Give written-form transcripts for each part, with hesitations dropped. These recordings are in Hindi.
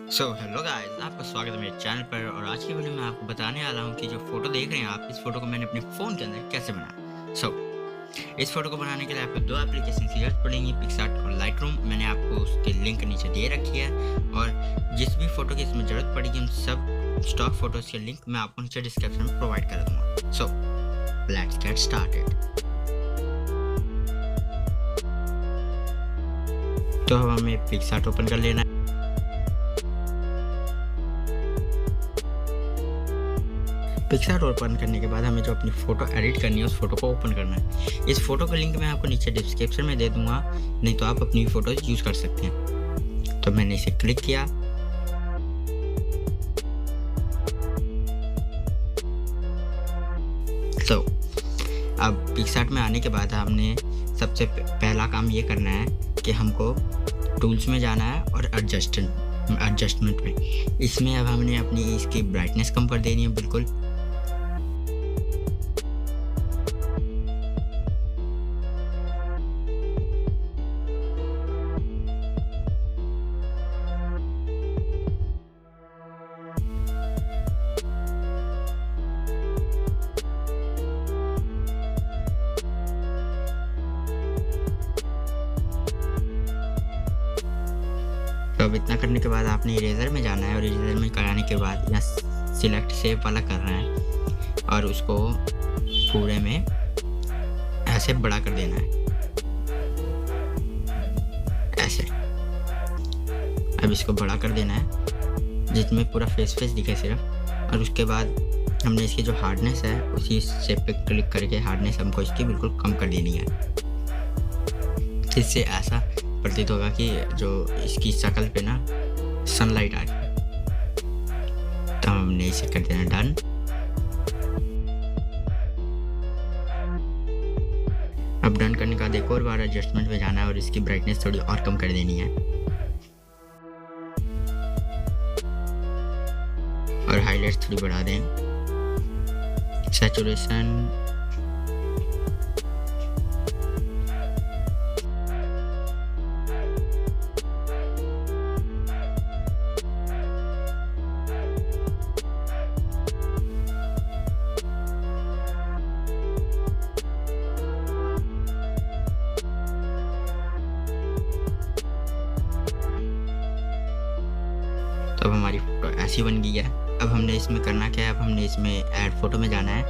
हेलो गाइस, आपका स्वागत है मेरे चैनल पर। और आज की वीडियो में आपको बताने वाला हूँ कि जो फोटो देख रहे हैं आप, इस फोटो को मैंने अपने फ़ोन के अंदर कैसे बनाया। इस फोटो को बनाने के लिए आपको दो एप्लीकेशन की जरूरत पड़ेगी, पिक्सआर्ट और लाइटरूम। मैंने आपको उसके लिंक नीचे दे रखी है और जिस भी फोटो की इसमें ज़रूरत पड़ेगी उन सब स्टॉक फोटोज़ के लिंक मैं आपको नीचे डिस्क्रिप्शन में प्रोवाइड कर दूँगा। Let's get started. तो हमें पिक्सआर्ट ओपन कर लेना है। पिक्सआर्ट ओपन करने के बाद हमें जो अपनी फ़ोटो एडिट करनी है उस फोटो को ओपन करना है। इस फोटो का लिंक मैं आपको नीचे डिस्क्रिप्शन में दे दूंगा, नहीं तो आप अपनी फ़ोटो यूज़ कर सकते हैं। तो मैंने इसे क्लिक किया। तो अब पिक्सआर्ट में आने के बाद हमने सबसे पहला काम ये करना है कि हमको टूल्स में जाना है और एडजस्टमेंट में। इसमें अब हमने अपनी इसकी ब्राइटनेस कम कर देनी है बिल्कुल। तो अब इतना करने के बाद आपने इरेजर में जाना है और इरेजर में कराने के बाद यहाँ सिलेक्ट शेप वाला करना है और उसको पूरे में ऐसे बड़ा कर देना है, ऐसे। अब इसको बड़ा कर देना है जिसमें पूरा फेस दिखे सिर्फ। और उसके बाद हमने इसकी जो हार्डनेस है उसी शेप पे क्लिक करके हार्डनेस हमको इसकी बिल्कुल कम कर देनी है। इससे ऐसा प्रतीत होगा कि जो इसकी शक्ल पे ना सनलाइट आ रही है। तो हमने इसे कर देना डन। अब डन करने के बाद एक और बार एडजस्टमेंट में जाना है और इसकी ब्राइटनेस थोड़ी और कम कर देनी है और हाईलाइट्स थोड़ी बढ़ा दें। सैचुरेशन तो अब हमारी फ़ोटो ऐसी बन गई है। अब हमने इसमें करना क्या है, अब हमने इसमें ऐड फोटो में जाना है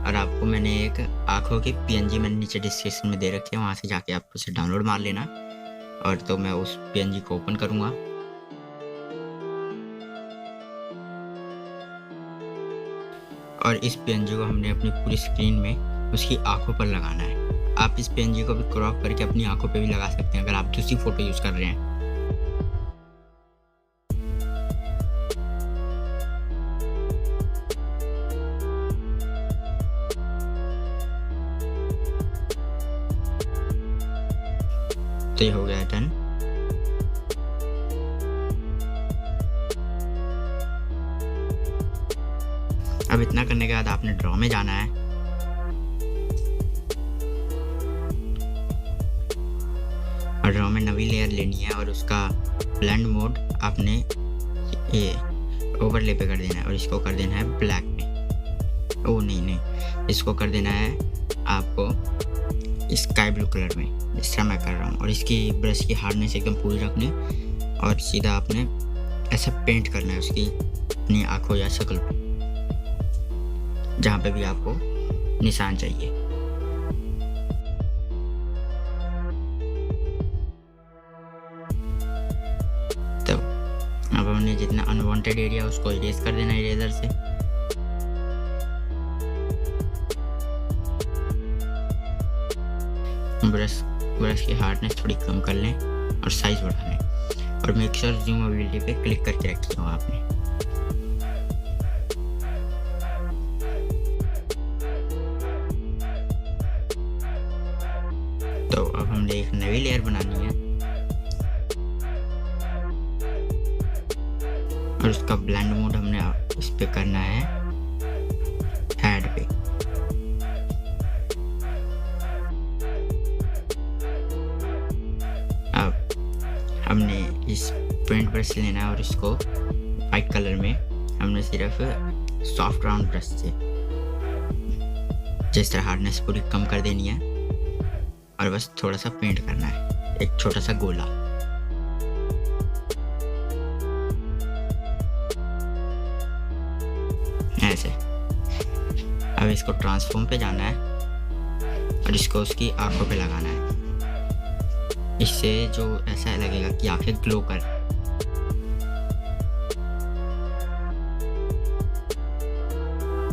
और आपको मैंने एक आँखों की PNG मैंने नीचे डिस्क्रिप्शन में दे रखी है, वहाँ से जाके आप उसे डाउनलोड मार लेना। और तो मैं उस PNG को ओपन करूँगा और इस PNG को हमने अपनी पूरी स्क्रीन में उसकी आँखों पर लगाना है। आप इस PNG को भी क्रॉप करके अपनी आँखों पे भी लगा सकते हैं अगर आप दूसरी फ़ोटो यूज़ कर रहे हैं। तो ये हो गया डन। अब इतना करने के बाद आपने ड्रॉ में जाना है और ड्रॉ में नवी लेयर लेनी है और उसका ब्लेंड मोड आपने ये ओवरले पे कर देना है और इसको कर देना है ब्लैक में। ओ नहीं, इसको कर देना है आपको स्काई ब्लू कलर में, जिस तरह मैं कर रहा हूँ। और इसकी ब्रश की हार्डनेस एकदम पूरी रखनी और सीधा आपने ऐसा पेंट करना है उसकी अपनी आँखों या शक्ल पे, जहाँ पे भी आपको निशान चाहिए। तो अब हमने जितना अनवांटेड एरिया उसको इरेज कर देना इरेजर से। ब्रश की हार्डनेस थोड़ी कम कर लें और साइज बढ़ा लें और मेक श्योर जूम एबिलिटी पे क्लिक करके रखी हो आपने। तो अब हमने एक नई लेयर बनानी है और उसका ब्लेंड मोड हमने इस पे करना है ऐड पे। हमने इस पेंट ब्रश लेना है और इसको वाइट कलर में हमने सिर्फ सॉफ्ट राउंड ब्रश से जिस तरह हार्डनेस पूरी कम कर देनी है और बस थोड़ा सा पेंट करना है, एक छोटा सा गोला। ऐसे अब इसको ट्रांसफॉर्म पे जाना है और इसको उसकी आंखों पे लगाना है। इससे जो ऐसा लगेगा कि आंखें ग्लो कर।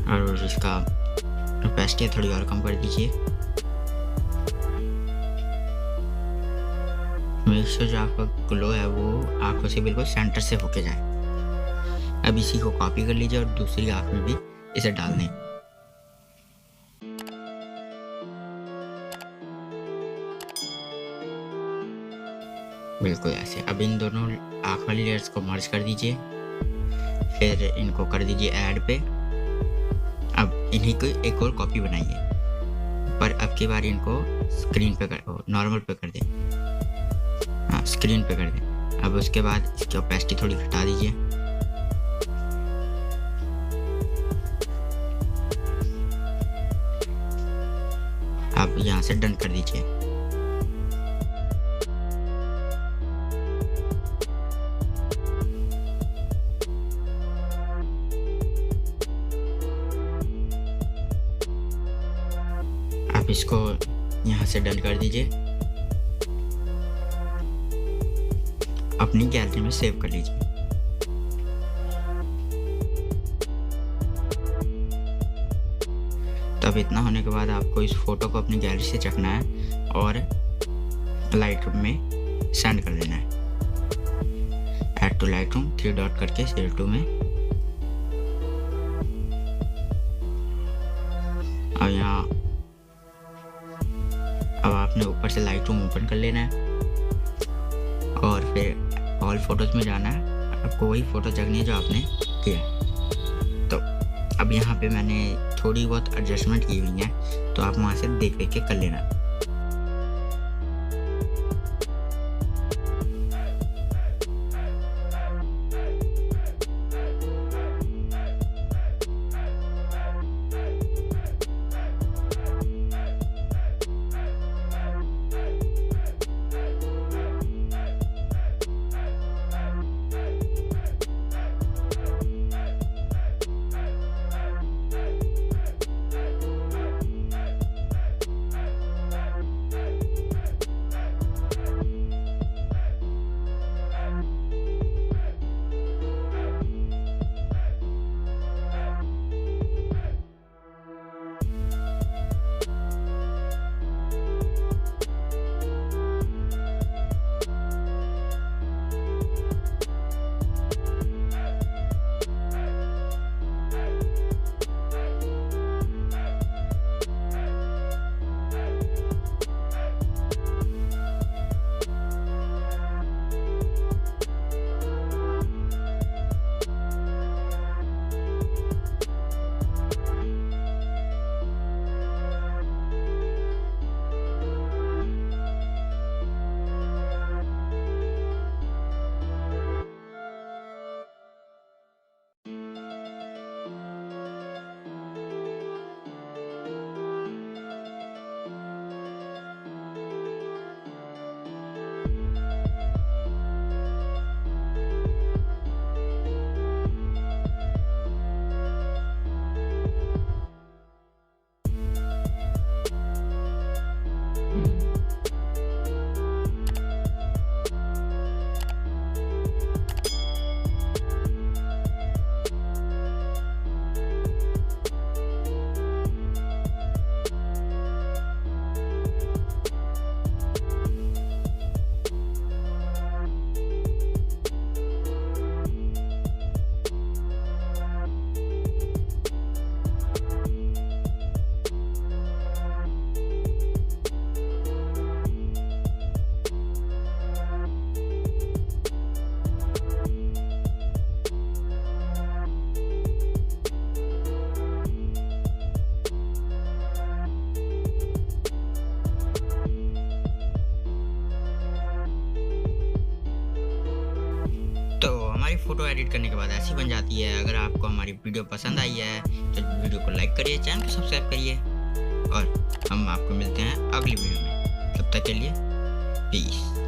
और इसका ओपेसिटी थोड़ी और कम कर दीजिए। मेक श्योर जो आपका ग्लो है वो आंखों से बिल्कुल सेंटर से होके जाए। अब इसी को कॉपी कर लीजिए और दूसरी आंख में भी इसे डाल दें। बिल्कुल ऐसे। अब इन दोनों आँख वाली लेयर्स को मर्ज कर दीजिए, फिर इनको कर दीजिए ऐड पे। अब इन्हीं को एक और कॉपी बनाइए, पर अब की बार इनको स्क्रीन पे नॉर्मल पे कर दें। हाँ, स्क्रीन पे कर दें। अब उसके बाद इसकी ओपेसिटी थोड़ी घटा दीजिए। अब यहाँ से डन कर दीजिए। आप इसको यहाँ से डन कर दीजिए, अपनी गैलरी में सेव कर लीजिए। तब इतना होने के बाद आपको इस फोटो को अपनी गैलरी से चखना है और लाइटरूम में सेंड कर देना है। ऐड टू लाइटरूम 3 डॉट करके शेयर टू में। और यहाँ अब आपने ऊपर से लाइटरूम ओपन कर लेना है और फिर ऑल फोटोज में जाना है। आपको वही फोटो चखनी है जो आपने किया। तो अब यहाँ पे मैंने थोड़ी बहुत एडजस्टमेंट की हुई है, तो आप वहाँ से देख के कर लेना। फ़ोटो एडिट करने के बाद ऐसी बन जाती है। अगर आपको हमारी वीडियो पसंद आई है तो वीडियो को लाइक करिए, चैनल को सब्सक्राइब करिए और हम आपको मिलते हैं अगली वीडियो में। तब तक के लिए पीस।